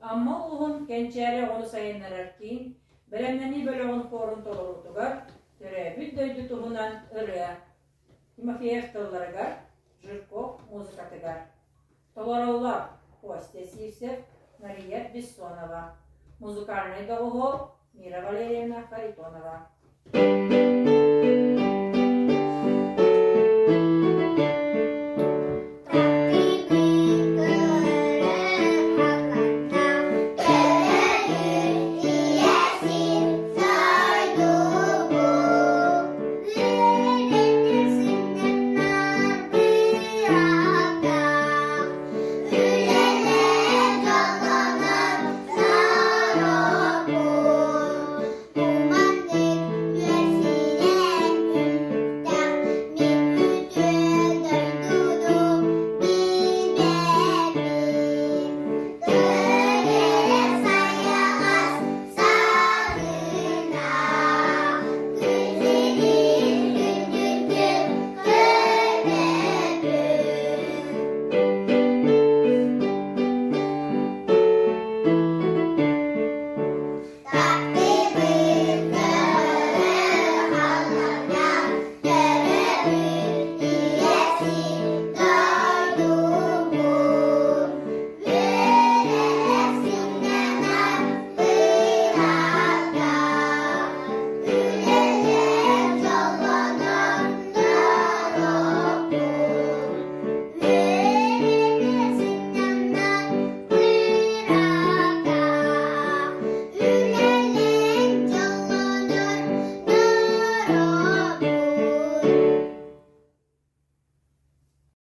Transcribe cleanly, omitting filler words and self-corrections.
Amma uğun gençere onu sayınlar erkin, belemneni böyle onu korun tolurdugar, töre büddöydü tuhunan ırıya, Тимофеев-Толларгар, Жирков, музыка-тыгар. Товаровлар, Костя Сивсев, Мария Бессонова. Музыкальный договор Мира Валерьевна Харитонова.